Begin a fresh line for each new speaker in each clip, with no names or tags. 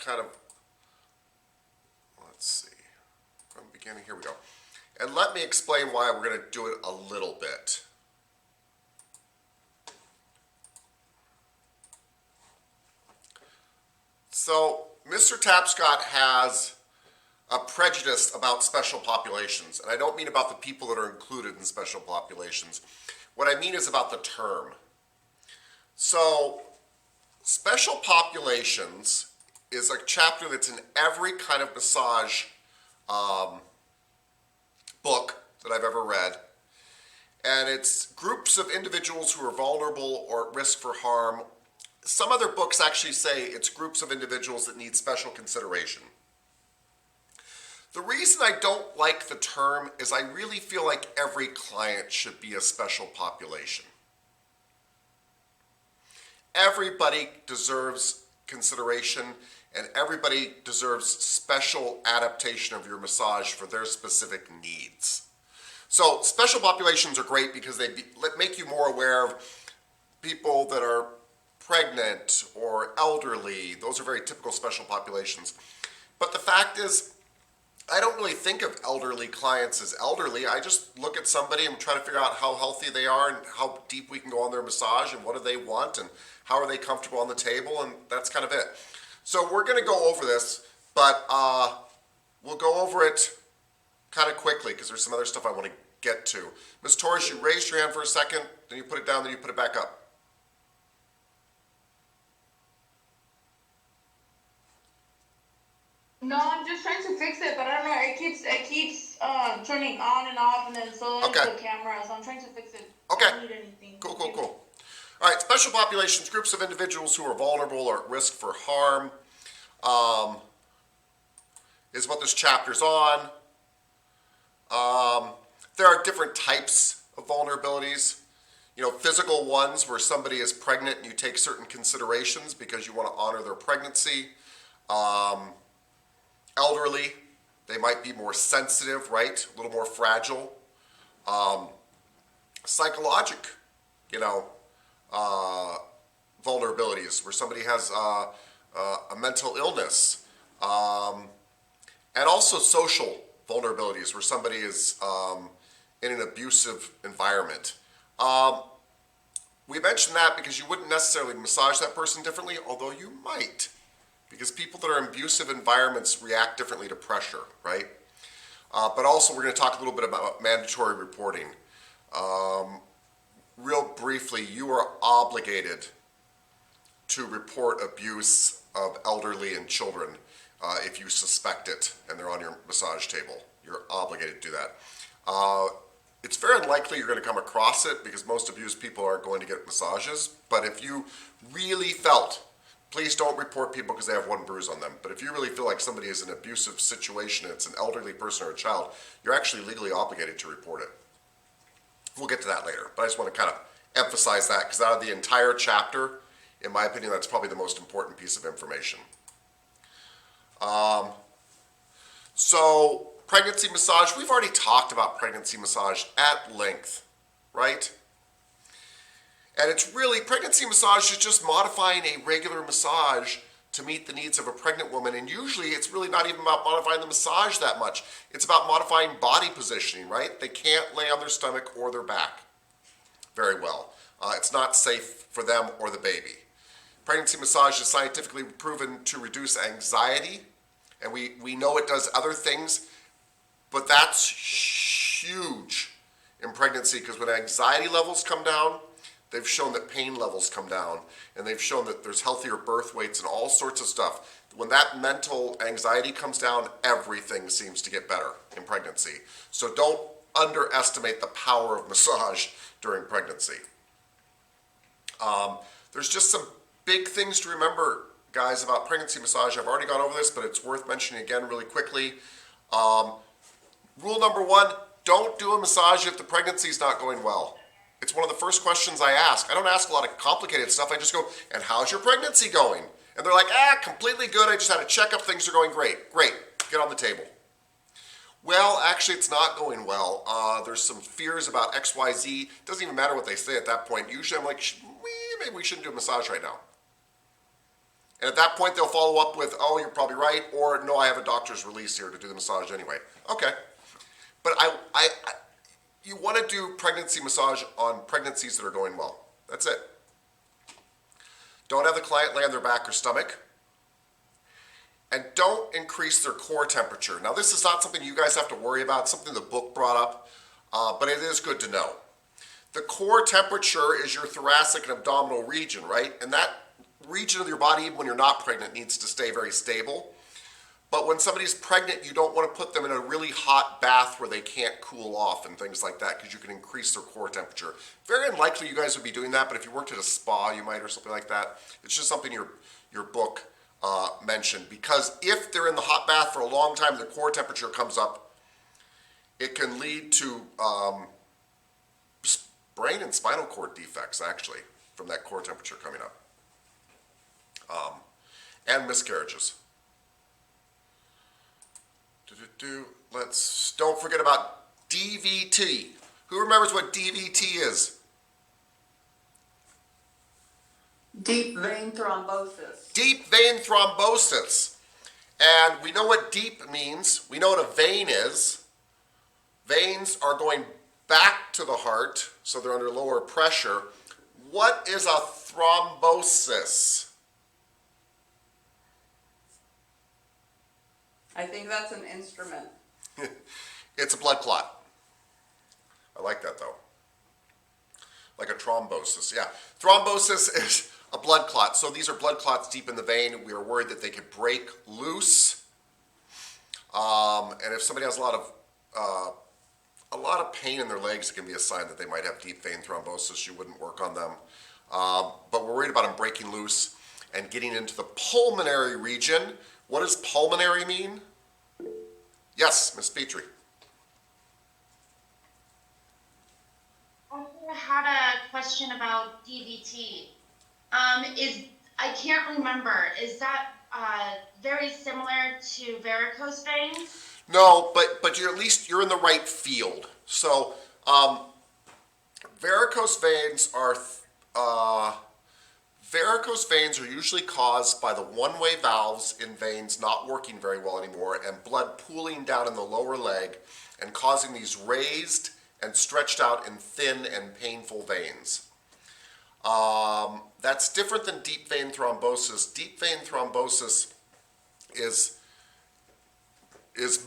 kind of, let's see, from the beginning, here we go. And let me explain why we're going to do it a little bit. So, Mr. Tapscott has a prejudice about special populations, and I don't mean about the people that are included in special populations. What I mean is about the term. So, special populations is a chapter that's in every kind of massage book that I've ever read, and it's groups of individuals who are vulnerable or at risk for harm. Some other books actually say it's groups of individuals that need special consideration. The reason I don't like the term is I really feel like every client should be a special population. Everybody deserves consideration, and everybody deserves special adaptation of your massage for their specific needs. So special populations are great because they make you more aware of people that are pregnant or elderly. Those are very typical special populations. But the fact is, I don't really think of elderly clients as elderly. I just look at somebody and try to figure out how healthy they are and how deep we can go on their massage and what do they want and how are they comfortable on the table, and that's kind of it. So we're going to go over this, but we'll go over it kind of quickly because there's some other stuff I want to get to. Ms. Torres, you raised your hand for a second, then you put it down, then you put it back up.
No, I'm just trying to fix it, but I don't know. It keeps turning on and off, and then so does the camera. So I'm trying to fix it.
Okay.
I don't need anything.
Cool. All right, special populations, groups of individuals who are vulnerable or at risk for harm, is what this chapter's on. There are different types of vulnerabilities. You know, physical ones where somebody is pregnant and you take certain considerations because you want to honor their pregnancy. Elderly, they might be more sensitive, right? A little more fragile. Psychologic, vulnerabilities where somebody has a mental illness. And also social vulnerabilities where somebody is in an abusive environment. We mentioned that because you wouldn't necessarily massage that person differently, although you might. Because people that are in abusive environments react differently to pressure, right? But also we're going to talk a little bit about mandatory reporting. Real briefly, you are obligated to report abuse of elderly and children if you suspect it and they're on your massage table. You're obligated to do that. It's very unlikely you're going to come across it because most abused people aren't going to get massages. But if you really felt, please don't report people because they have one bruise on them. But if you really feel like somebody is in an abusive situation and it's an elderly person or a child, you're actually legally obligated to report it. We'll get to that later, but I just want to kind of emphasize that because out of the entire chapter, in my opinion, that's probably the most important piece of information. So, pregnancy massage, we've already talked about pregnancy massage at length, right? And it's really, pregnancy massage is just modifying a regular massage to meet the needs of a pregnant woman. And usually it's really not even about modifying the massage that much. It's about modifying body positioning, right? They can't lay on their stomach or their back very well. It's not safe for them or the baby. Pregnancy massage is scientifically proven to reduce anxiety. And we know it does other things, but that's huge in pregnancy because when anxiety levels come down, they've shown that pain levels come down, and they've shown that there's healthier birth weights and all sorts of stuff. When that mental anxiety comes down, everything seems to get better in pregnancy. So don't underestimate the power of massage during pregnancy. There's just some big things to remember, guys, about pregnancy massage. I've already gone over this, but it's worth mentioning again really quickly. Rule number one, don't do a massage if the pregnancy is not going well. It's one of the first questions I ask. I don't ask a lot of complicated stuff. I just go, and how's your pregnancy going? And they're like, completely good. I just had a checkup. Things are going great. Great. Get on the table. Well, actually, it's not going well. There's some fears about X, Y, Z. It doesn't even matter what they say at that point. Usually I'm like, maybe we shouldn't do a massage right now. And at that point, they'll follow up with, oh, you're probably right, or no, I have a doctor's release here to do the massage anyway. Okay. But you want to do pregnancy massage on pregnancies that are going well. That's it. Don't have the client lay on their back or stomach. And don't increase their core temperature. Now, this is not something you guys have to worry about, something the book brought up, but it is good to know. The core temperature is your thoracic and abdominal region, right? And that region of your body, even when you're not pregnant, needs to stay very stable. But when somebody's pregnant, you don't want to put them in a really hot bath where they can't cool off and things like that, because you can increase their core temperature. Very unlikely you guys would be doing that, but if you worked at a spa, you might, or something like that. It's just something your book mentioned, because if they're in the hot bath for a long time, the core temperature comes up, it can lead to brain and spinal cord defects, actually, from that core temperature coming up, and miscarriages. Don't forget about DVT. Who remembers what DVT is?
Deep vein thrombosis.
Deep vein thrombosis. And we know what deep means. We know what a vein is. Veins are going back to the heart, so they're under lower pressure. What is a thrombosis?
I think that's an instrument.
It's a blood clot. I like that though. Like a thrombosis, yeah. Thrombosis is a blood clot. So these are blood clots deep in the vein. We are worried that they could break loose. And if somebody has a lot of pain in their legs, it can be a sign that they might have deep vein thrombosis. You wouldn't work on them. But we're worried about them breaking loose and getting into the pulmonary region. What does pulmonary mean? Yes, Miss Petrie.
I had a question about DVT. I can't remember. Is that very similar to varicose veins?
No, but you're at least you're in the right field. So varicose veins are usually caused by the one-way valves in veins not working very well anymore and blood pooling down in the lower leg and causing these raised and stretched out in thin and painful veins. That's different than deep vein thrombosis. Deep vein thrombosis is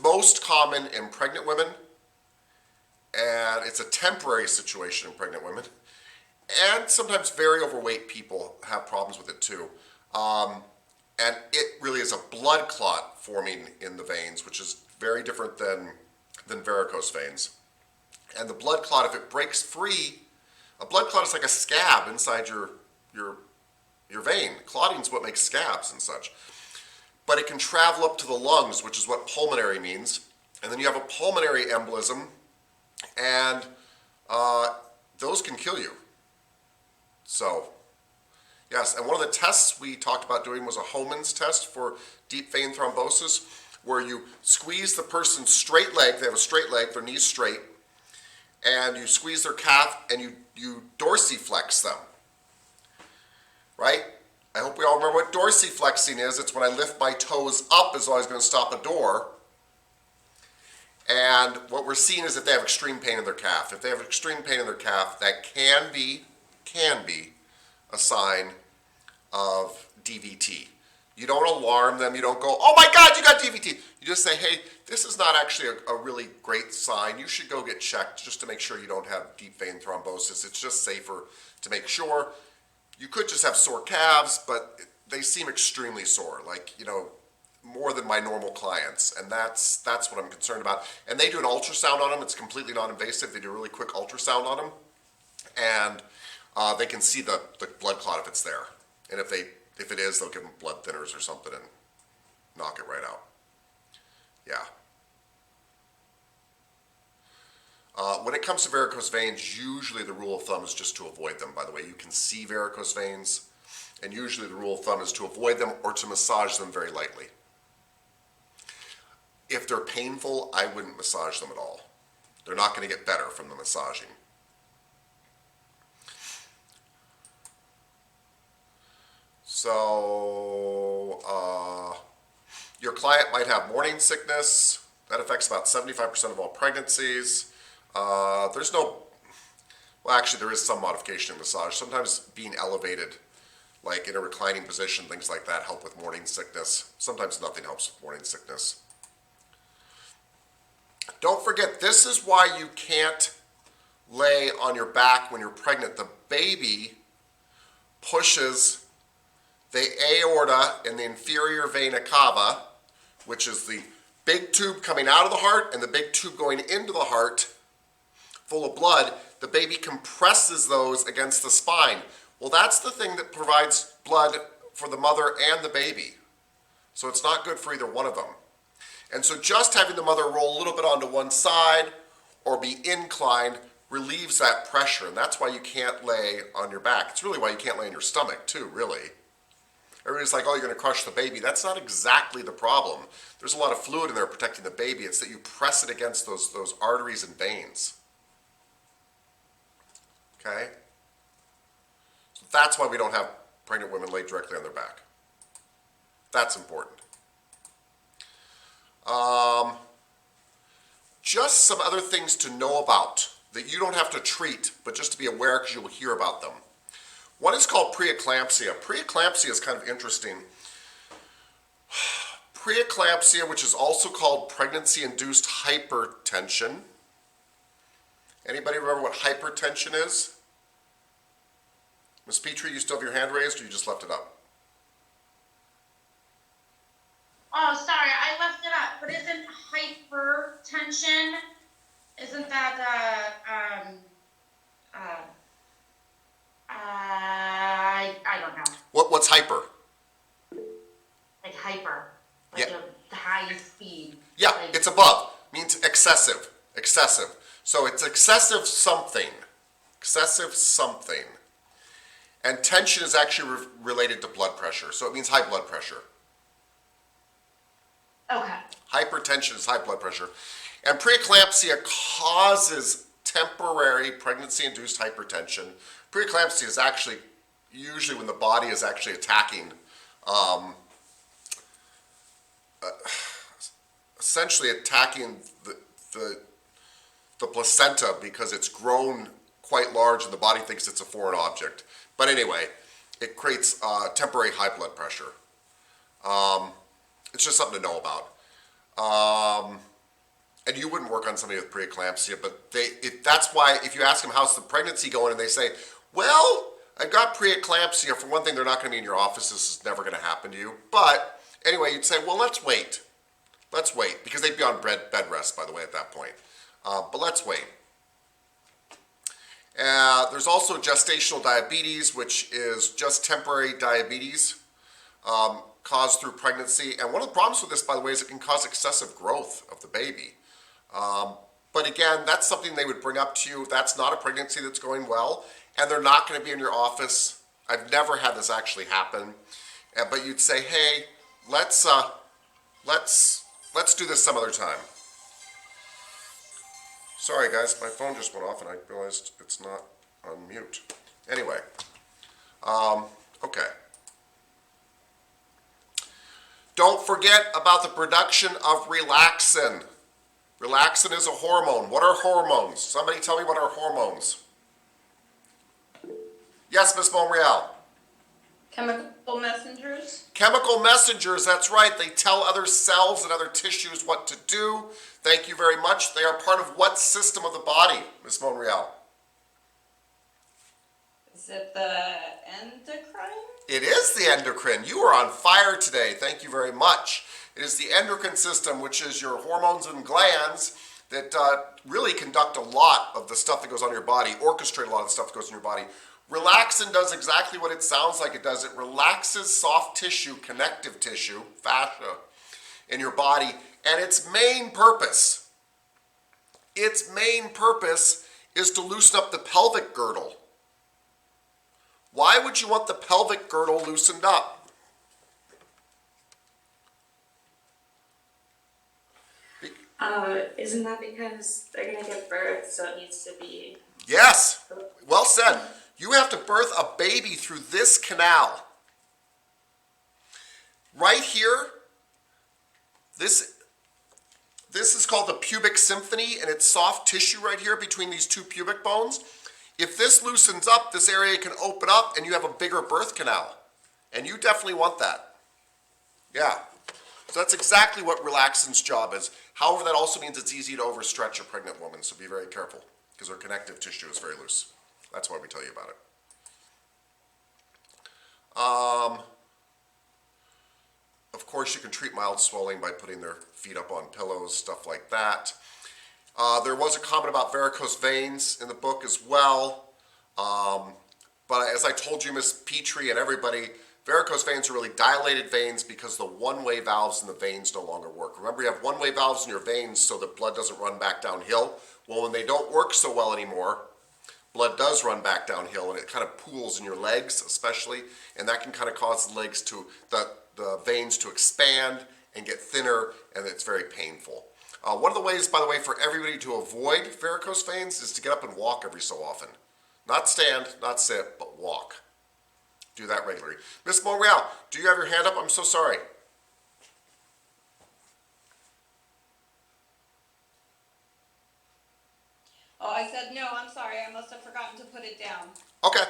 most common in pregnant women, and it's a temporary situation in pregnant women. And sometimes very overweight people have problems with it too. And it really is a blood clot forming in the veins, which is very different than varicose veins. And the blood clot, if it breaks free, a blood clot is like a scab inside your vein. Clotting is what makes scabs and such. But it can travel up to the lungs, which is what pulmonary means. And then you have a pulmonary embolism, and those can kill you. So, yes, and one of the tests we talked about doing was a Homan's test for deep vein thrombosis, where you squeeze the person's straight leg, they have a straight leg, their knees straight, and you squeeze their calf and you dorsiflex them, right? I hope we all remember what dorsiflexing is. It's when I lift my toes up as though I was going to stop a door. And what we're seeing is that they have extreme pain in their calf. If they have extreme pain in their calf, that can be a sign of DVT. You don't alarm them. You don't go, oh my God, you got DVT. You just say, hey, this is not actually a really great sign. You should go get checked just to make sure you don't have deep vein thrombosis. It's just safer to make sure. You could just have sore calves, but they seem extremely sore, like, more than my normal clients. And that's what I'm concerned about. And they do an ultrasound on them. It's completely non-invasive. They do a really quick ultrasound on them. And they can see the blood clot if it's there. And if it is, they'll give them blood thinners or something and knock it right out. Yeah. When it comes to varicose veins, usually the rule of thumb is just to avoid them. By the way, you can see varicose veins, and usually the rule of thumb is to avoid them or to massage them very lightly. If they're painful, I wouldn't massage them at all. They're not going to get better from the massaging. So your client might have morning sickness. That affects about 75% of all pregnancies. There's no, well, actually, there is some modification in massage. Sometimes being elevated, like in a reclining position, things like that help with morning sickness. Sometimes nothing helps with morning sickness. Don't forget, this is why you can't lay on your back when you're pregnant. The baby pushes the aorta and the inferior vena cava, which is the big tube coming out of the heart and the big tube going into the heart, full of blood. The baby compresses those against the spine. Well, that's the thing that provides blood for the mother and the baby. So it's not good for either one of them. And so just having the mother roll a little bit onto one side or be inclined relieves that pressure, and that's why you can't lay on your back. It's really why you can't lay on your stomach too, really. Everybody's like, oh, you're going to crush the baby. That's not exactly the problem. There's a lot of fluid in there protecting the baby. It's that you press it against those arteries and veins. Okay? So that's why we don't have pregnant women lay directly on their back. That's important. Just some other things to know about that you don't have to treat, but just to be aware because you will hear about them. One is called preeclampsia. Preeclampsia is kind of interesting. Preeclampsia, which is also called pregnancy-induced hypertension. Anybody remember what hypertension is? Ms. Petrie, you still have your hand raised or you just left it up?
Oh, sorry, I left it up. But isn't hypertension? Isn't that I don't know.
What's hyper?
Like hyper, like
Yeah.
a high speed.
Yeah,
Like,
it's above. Means excessive. Excessive. So it's excessive something. Excessive something. And tension is actually related to blood pressure. So it means high blood pressure.
okay.
Hypertension is high blood pressure. And preeclampsia causes temporary pregnancy-induced hypertension. Preeclampsia is actually usually when the body is actually attacking, essentially attacking the placenta because it's grown quite large and the body thinks it's a foreign object. But anyway, it creates temporary high blood pressure. It's just something to know about. And you wouldn't work on somebody with preeclampsia, but that's why if you ask them how's the pregnancy going and they say, well, I've got preeclampsia, for one thing, they're not going to be in your office. This is never going to happen to you. But anyway, you'd say, well, let's wait. Let's wait, because they'd be on bed rest, by the way, at that point. But let's wait. There's also gestational diabetes, which is just temporary diabetes caused through pregnancy. And one of the problems with this, by the way, is it can cause excessive growth of the baby. But again, that's something they would bring up to you. That's not a pregnancy that's going well, and they're not going to be in your office. I've never had this actually happen. But you'd say, hey, let's do this some other time. Sorry guys, my phone just went off and I realized it's not on mute. Anyway, okay. Don't forget about the production of relaxin. Relaxin is a hormone. What are hormones? Somebody tell me what are hormones. Yes, Ms. Monreal.
Chemical messengers?
Chemical messengers, that's right. They tell other cells and other tissues what to do. Thank you very much. They are part of what system of the body, Ms. Monreal?
Is it the endocrine?
It is the endocrine. You are on fire today. Thank you very much. It is the endocrine system, which is your hormones and glands that really conduct a lot of the stuff that goes on in your body, orchestrate a lot of the stuff that goes in your body. Relaxin does exactly what it sounds like it does. It relaxes soft tissue, connective tissue, fascia, in your body. And its main purpose is to loosen up the pelvic girdle. Why would you want the pelvic girdle loosened up?
Isn't that because they're gonna give birth, so it needs to be...
Yes, well said. You have to birth a baby through this canal. Right here, this is called the pubic symphony, and it's soft tissue right here between these two pubic bones. If this loosens up, this area can open up and you have a bigger birth canal. And you definitely want that. Yeah. So that's exactly what relaxant's job is. However, that also means it's easy to overstretch a pregnant woman, so be very careful because her connective tissue is very loose. That's why we tell you about it. Of course, you can treat mild swelling by putting their feet up on pillows, stuff like that. There was a comment about varicose veins in the book as well. But as I told you, Miss Petrie and everybody, varicose veins are really dilated veins because the one-way valves in the veins no longer work. Remember, you have one-way valves in your veins so that blood doesn't run back downhill. Well, when they don't work so well anymore, blood does run back downhill and it kind of pools in your legs especially, and that can kind of cause the legs to, the veins to expand and get thinner, and it's very painful. One of the ways, by the way, for everybody to avoid varicose veins is to get up and walk every so often. Not stand, not sit, but walk. Do that regularly. Miss Monreal, do you have your hand up? I'm so sorry.
Oh, I said no, I'm sorry. I must have forgotten to put it down.
Okay,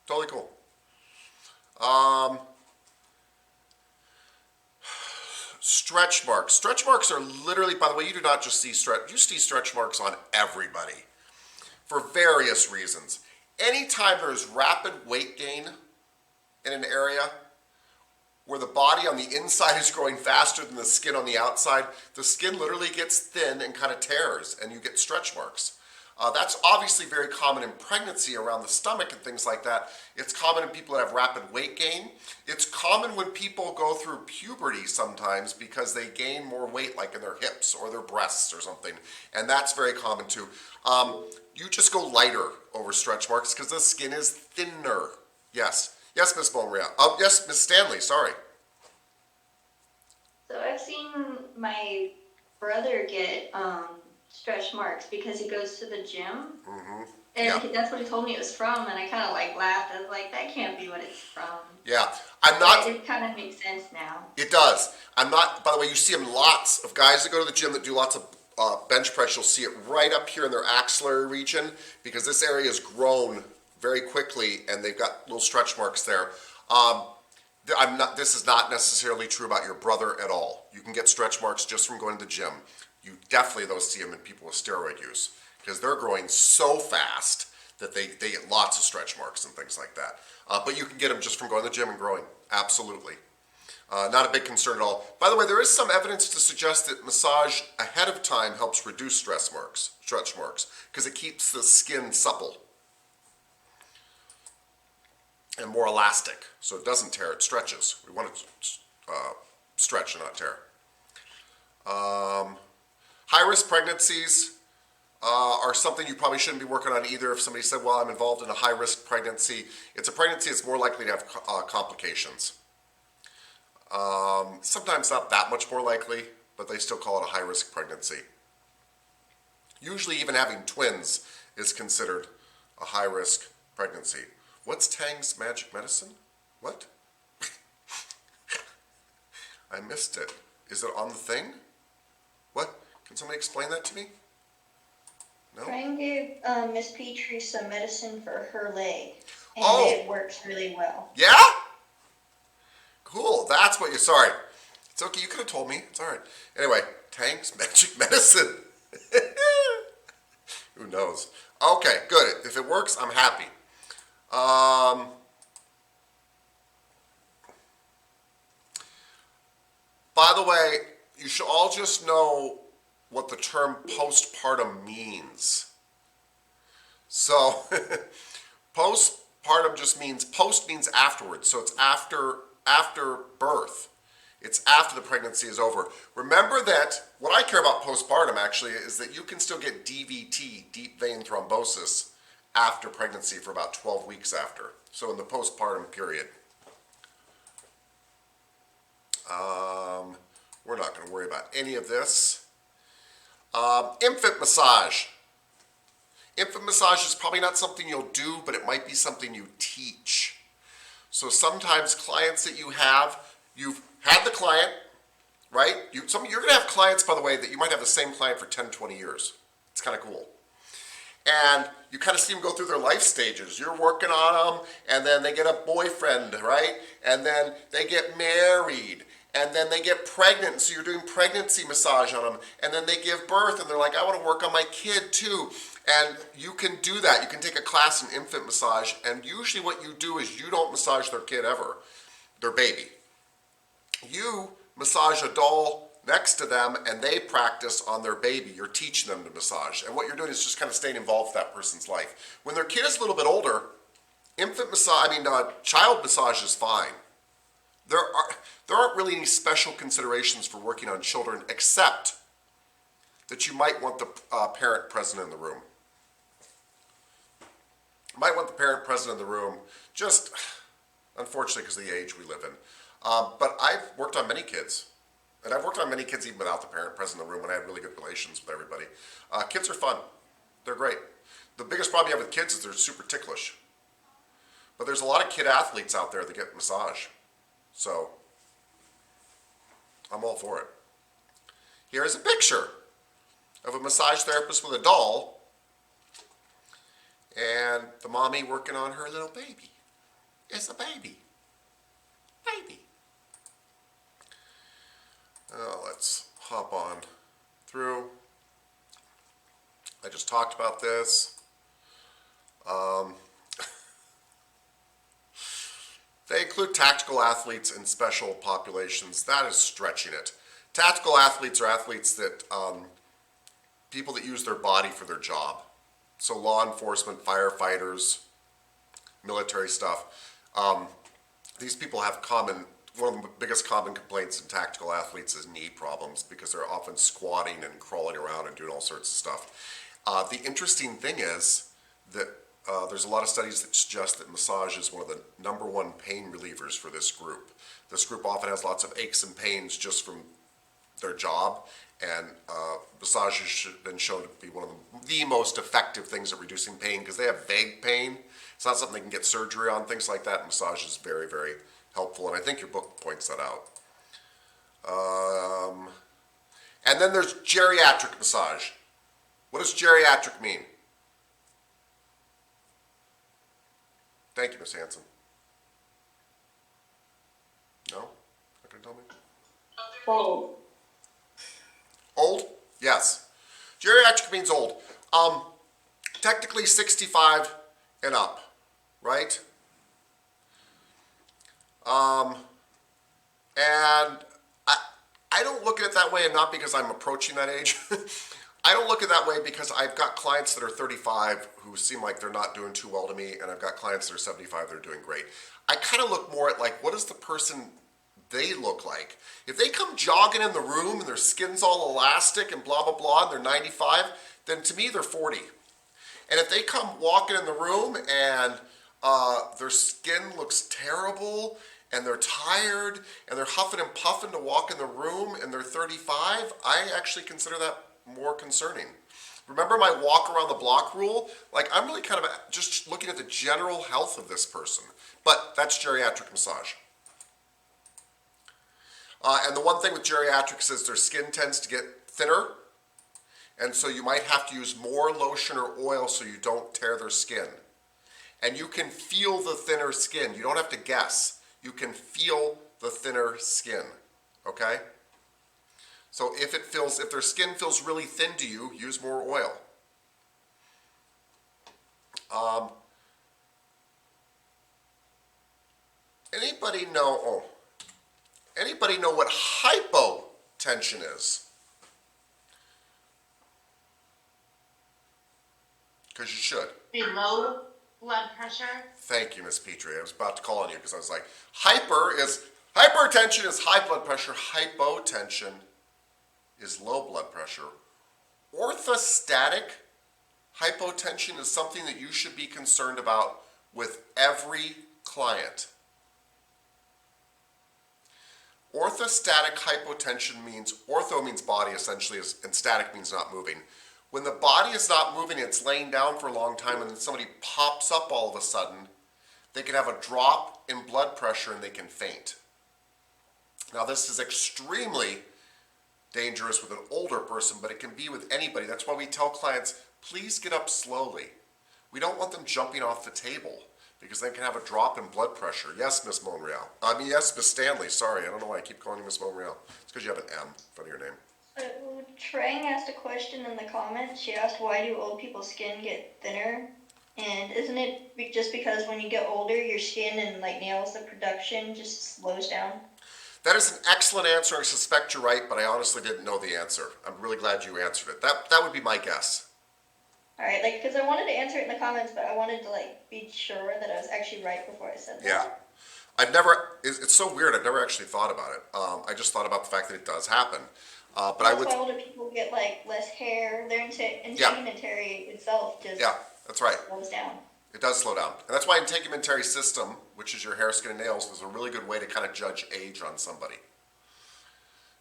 totally cool. Stretch marks. Stretch marks are literally, by the way, you do not just see stretch, you see stretch marks on everybody for various reasons. Anytime there's rapid weight gain in an area where the body on the inside is growing faster than the skin on the outside, the skin literally gets thin and kind of tears and you get stretch marks. That's obviously very common in pregnancy around the stomach and things like that. It's common in people that have rapid weight gain. It's common when people go through puberty sometimes because they gain more weight like in their hips or their breasts or something. And that's very common too. You just go lighter over stretch marks because the skin is thinner. Yes. Yes, Miss Monreal. Oh, yes, Miss Stanley, sorry.
So I've seen my brother get stretch marks because he goes to the gym. Mm-hmm. And
yeah.
That's what he told me it was from, and I kind of like laughed. I was like, that can't be what it's from.
Yeah, I'm not.
It kind of makes sense now.
It does. I'm not, by the way, you see them lots of guys that go to the gym that do lots of bench press. You'll see it right up here in their axillary region because this area has grown very quickly and they've got little stretch marks there. This is not necessarily true about your brother at all. You can get stretch marks just from going to the gym. You definitely, though, see them in people with steroid use because they're growing so fast that they get lots of stretch marks and things like that. But you can get them just from going to the gym and growing. Absolutely. Not a big concern at all. By the way, there is some evidence to suggest that massage ahead of time helps reduce stretch marks, because it keeps the skin supple and more elastic, so it doesn't tear, it stretches. We want it to stretch and not tear. High-risk pregnancies are something you probably shouldn't be working on either. If somebody said, well, I'm involved in a high-risk pregnancy, it's a pregnancy that's more likely to have complications. Sometimes not that much more likely, but they still call it a high-risk pregnancy. Usually even having twins is considered a high-risk pregnancy. What's Tang's magic medicine? What? I missed it. Is it on the thing? What? Can somebody explain that to me? No?
Brian gave Miss Petrie some medicine for her leg, and
it
works really well.
Yeah? Cool. That's what you're. Sorry. It's okay. You could have told me. It's all right. Anyway, Tang's magic medicine. Who knows? Okay, good. If it works, I'm happy. By the way, you should all just know what the term postpartum means. So, postpartum just means, post means afterwards, so it's after birth. It's after the pregnancy is over. Remember that what I care about postpartum actually is that you can still get DVT, deep vein thrombosis, after pregnancy for about 12 weeks after. So in the postpartum period. We're not going to worry about any of this. Infant massage. Infant massage is probably not something you'll do, but it might be something you teach. So sometimes clients that you have, you've had the client, right? You're going to have clients, by the way, that you might have the same client for 10, 20 years. It's kind of cool. And you kind of see them go through their life stages. You're working on them, and then they get a boyfriend, right? And then they get married, and then they get pregnant, so you're doing pregnancy massage on them, and then they give birth, and they're like, I want to work on my kid too. And you can do that. You can take a class in infant massage, and usually what you do is you don't massage their kid ever, their baby. You massage a doll next to them, and they practice on their baby. You're teaching them to massage, and what you're doing is just kind of staying involved with that person's life. When their kid is a little bit older, child massage is fine. There aren't really any special considerations for working on children, except that you might want the parent present in the room. You might want the parent present in the room, just unfortunately because of the age we live in. But I've worked on many kids. And I've worked on many kids even without the parent present in the room, and I had really good relations with everybody. Kids are fun. They're great. The biggest problem you have with kids is they're super ticklish. But there's a lot of kid athletes out there that get massage. So I'm all for it. Here is a picture of a massage therapist with a doll and the mommy working on her little baby. It's a baby. Baby. Let's hop on through. I just talked about this. They include tactical athletes and special populations. That is stretching it. Tactical athletes are athletes that, people that use their body for their job. So law enforcement, firefighters, military stuff. These people have one of the biggest common complaints in tactical athletes is knee problems because they're often squatting and crawling around and doing all sorts of stuff. The interesting thing is that there's a lot of studies that suggest that massage is one of the #1 pain relievers for this group. This group often has lots of aches and pains just from their job, and massage has been shown to be one of the most effective things at reducing pain because they have vague pain. It's not something they can get surgery on, things like that. Massage is very, very helpful, and I think your book points that out. And then there's geriatric massage. What does geriatric mean? Thank you, Ms. Hanson. No? Not gonna tell me?
Old.
Old? Yes. Geriatric means old. Technically 65 and up, right? And I don't look at it that way, and not because I'm approaching that age. I don't look at it that way because I've got clients that are 35 who seem like they're not doing too well to me, and I've got clients that are 75 that are doing great. I kind of look more at like, what does the person they look like? If they come jogging in the room and their skin's all elastic and blah, blah, blah, and they're 95, then to me they're 40. And if they come walking in the room and their skin looks terrible and they're tired and they're huffing and puffing to walk in the room and they're 35, I actually consider that more concerning. Remember my walk around the block rule? Like, I'm really kind of just looking at the general health of this person. But that's geriatric massage. And the one thing with geriatrics is their skin tends to get thinner, and so you might have to use more lotion or oil so you don't tear their skin. And you can feel the thinner skin. You don't have to guess. You can feel the thinner skin, okay? So if their skin feels really thin to you, use more oil. Anybody know what hypotension is? Because you should.
Below blood pressure.
Thank you, Miss Petrie. I was about to call on you because I was like, hypertension is high blood pressure. Hypotension is low blood pressure. Orthostatic hypotension is something that you should be concerned about with every client. Orthostatic hypotension means, ortho means body essentially, and static means not moving. When the body is not moving, it's laying down for a long time, and then somebody pops up all of a sudden, they can have a drop in blood pressure and they can faint. Now, this is extremely dangerous with an older person, but it can be with anybody. That's why we tell clients, please get up slowly. We don't want them jumping off the table because they can have a drop in blood pressure. Yes, Miss Monreal. Yes, Miss Stanley. Sorry, I don't know why I keep calling you Miss Monreal. It's because you have an M in front of your name.
Trang asked a question in the comments. She asked, why do old people's skin get thinner? And isn't it just because when you get older, your skin and like nails, the production just slows down?
That is an excellent answer. I suspect you're right, but I honestly didn't know the answer. I'm really glad you answered it. That would be my guess.
All right, like, because I wanted to answer it in the comments, but I wanted to like be sure that I was actually right before I said that.
Yeah. It's so weird. I've never actually thought about it. I just thought about the fact that it does happen. But
That's
I would.
why older people get like less hair. Their integumentary itself just
That's right.
slows down.
It does slow down. And that's why integumentary system, which is your hair, skin, and nails, is a really good way to kind of judge age on somebody.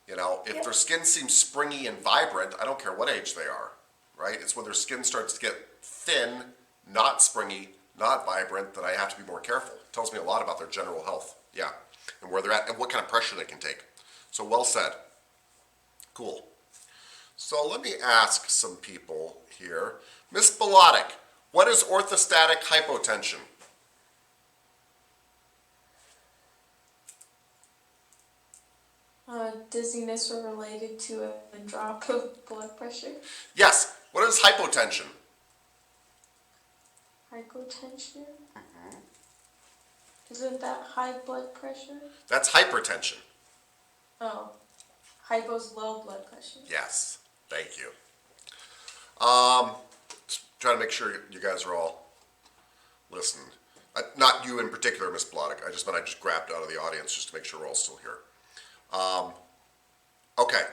You know, if their skin seems springy and vibrant, I don't care what age they are, right? It's when their skin starts to get thin, not springy, not vibrant, that I have to be more careful. It tells me a lot about their general health, and where they're at and what kind of pressure they can take. So well said. Cool. So let me ask some people here. Miss Bilotic, what is orthostatic hypotension?
Dizziness or related to a drop of blood pressure.
Yes. What is hypotension?
Hypotension? Isn't that high blood pressure?
That's hypertension.
Oh. Hypo's low blood pressure.
Yes. Thank you. Just trying to make sure you guys are all listening. Not you in particular, Miss Bloddick. I just grabbed out of the audience just to make sure we're all still here. Okay.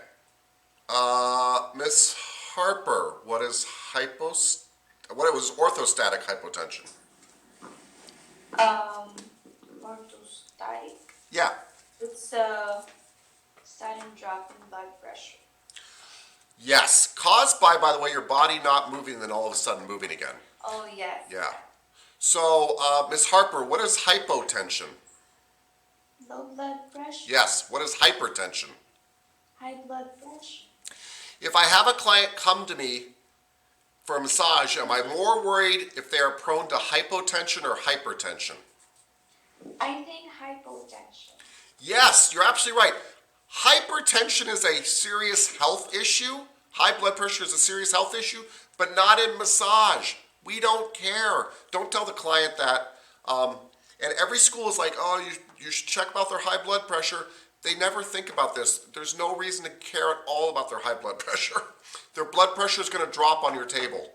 Miss Harper, what is orthostatic hypotension?
Orthostatic.
Yeah.
It's a sudden drop in blood pressure.
Yes. Caused by the way, your body not moving and then all of a sudden moving again.
Oh, yes.
Yeah. So, Miss Harper, what is hypotension?
Low blood pressure.
Yes. What is hypertension?
High blood pressure.
If I have a client come to me for a massage, am I more worried if they are prone to hypotension or hypertension?
I think hypotension.
Yes, you're absolutely right. Hypertension is a serious health issue. High blood pressure is a serious health issue, but not in massage. We don't care. Don't tell the client that. And every school is like, oh, you should check about their high blood pressure. They never think about this. There's no reason to care at all about their high blood pressure. Their blood pressure is going to drop on your table.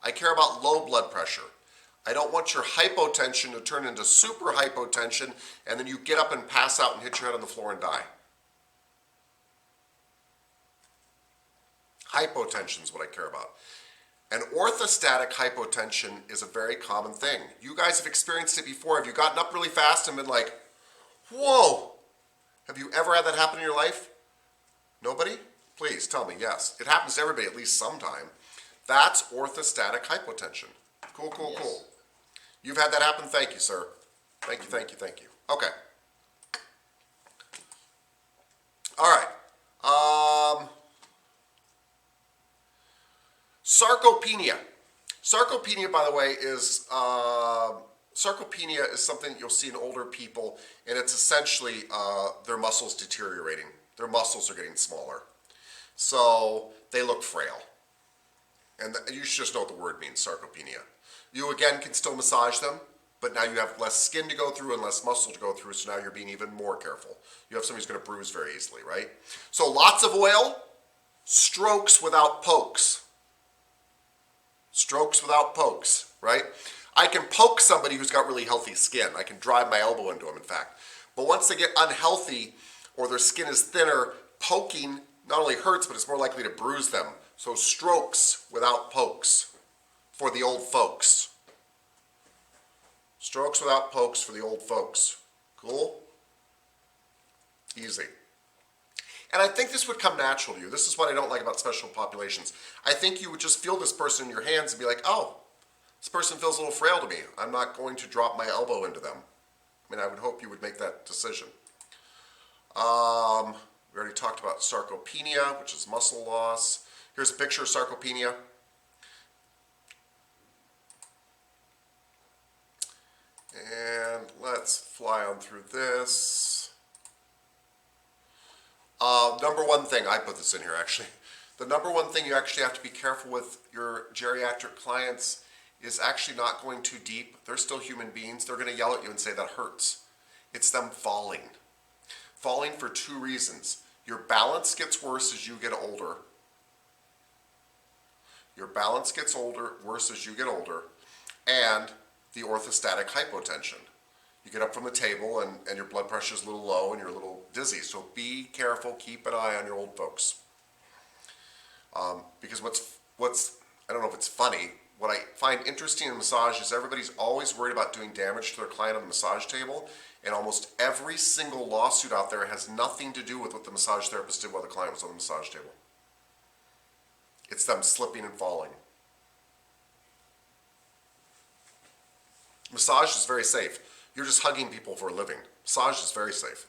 I care about low blood pressure. I don't want your hypotension to turn into super hypotension and then you get up and pass out and hit your head on the floor and die. Hypotension is what I care about. And orthostatic hypotension is a very common thing. You guys have experienced it before. Have you gotten up really fast and been like, whoa? Have you ever had that happen in your life? Nobody? Please tell me yes. It happens to everybody at least sometime. That's orthostatic hypotension. Cool, cool,
Yes.
cool. You've had that happen? Thank you, sir. Thank you, thank you, thank you. Okay. All right. Sarcopenia. Sarcopenia, by the way, is sarcopenia is something you'll see in older people, and it's essentially their muscles deteriorating. Their muscles are getting smaller, so they look frail. And you should just know what the word means, sarcopenia. You again can still massage them, but now you have less skin to go through and less muscle to go through, so now you're being even more careful. You have somebody who's going to bruise very easily, right? So lots of oil, strokes without pokes. Strokes without pokes, right? I can poke somebody who's got really healthy skin. I can drive my elbow into them, in fact. But once they get unhealthy or their skin is thinner, poking not only hurts, but it's more likely to bruise them. So strokes without pokes for the old folks. Strokes without pokes for the old folks. Cool? Easy. And I think this would come natural to you. This is what I don't like about special populations. I think you would just feel this person in your hands and be like, oh, this person feels a little frail to me. I'm not going to drop my elbow into them. I mean, I would hope you would make that decision. We already talked about sarcopenia, which is muscle loss. Here's a picture of sarcopenia. And let's fly on through this. Number one thing, I put this in here actually. The number one thing you actually have to be careful with your geriatric clients is actually not going too deep. They're still human beings. They're going to yell at you and say that hurts. It's them falling. Falling for two reasons. Your balance gets worse as you get older. Your balance gets worse as you get older. And the orthostatic hypotension. You get up from the table and your blood pressure is a little low and you're a little dizzy. So be careful, keep an eye on your old folks. Because what's I don't know if it's funny, what I find interesting in massage is everybody's always worried about doing damage to their client on the massage table, and almost every single lawsuit out there has nothing to do with what the massage therapist did while the client was on the massage table. It's them slipping and falling. Massage is very safe. You're just hugging people for a living. Massage is very safe.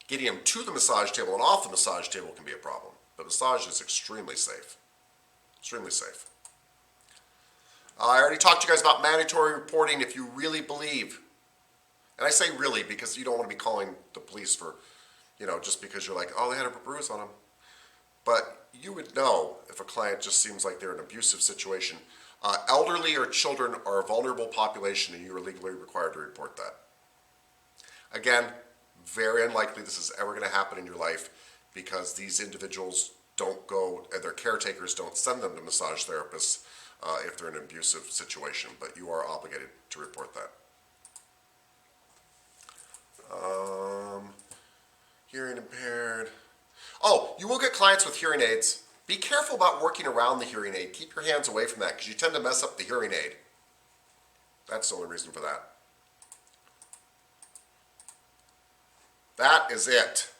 Getting them to the massage table and off the massage table can be a problem, but massage is extremely safe. Extremely safe. I already talked to you guys about mandatory reporting if you really believe. And I say really because you don't want to be calling the police for, just because you're like, oh, they had a bruise on them. But you would know if a client just seems like they're in an abusive situation. Elderly or children are a vulnerable population and you are legally required to report that. Again, very unlikely this is ever going to happen in your life because these individuals don't go, and their caretakers don't send them to massage therapists if they're in an abusive situation, but you are obligated to report that. Hearing impaired. Oh, you will get clients with hearing aids. Be careful about working around the hearing aid. Keep your hands away from that because you tend to mess up the hearing aid. That's the only reason for that. That is it.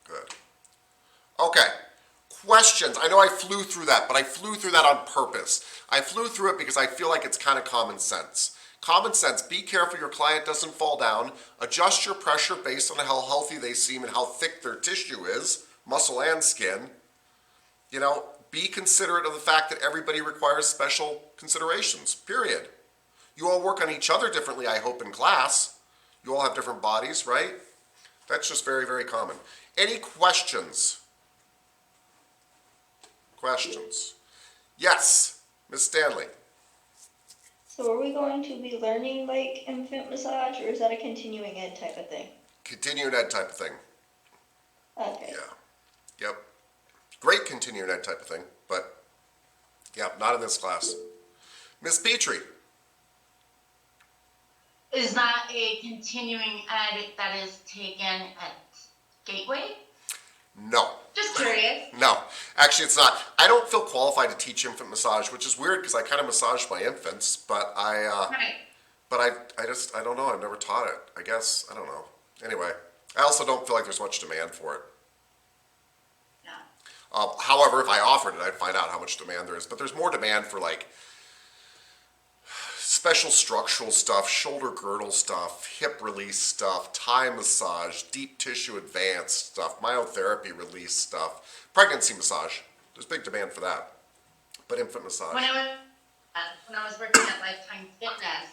Good. Okay. Questions. I know I flew through that, but I flew through that on purpose. I flew through it because I feel like it's kind of common sense. Common sense, be careful your client doesn't fall down. Adjust your pressure based on how healthy they seem and how thick their tissue is, muscle and skin. Be considerate of the fact that everybody requires special considerations, period. You all work on each other differently, I hope, in class. You all have different bodies, right? That's just very, very common. Any questions? Questions? Yes, Ms. Stanley.
So are we going to be learning like infant massage, or is that a continuing ed type of thing?
Continuing ed type of thing.
Okay.
Yeah. Yep. Great continuing ed type of thing, but yeah, not in this class. Miss Petrie.
Is that a continuing ed that is taken at Gateway?
No.
Just curious.
No, actually it's not. I don't feel qualified to teach infant massage, which is weird because I kind of massage my infants, but I don't know. I've never taught it. I guess, I don't know. Anyway, I also don't feel like there's much demand for it.
Yeah.
However, if I offered it, I'd find out how much demand there is. But there's more demand for like special structural stuff, shoulder girdle stuff, hip release stuff, Thai massage, deep tissue advanced stuff, myotherapy release stuff, pregnancy massage. There's big demand for that. But infant massage.
When I was working at Lifetime Fitness,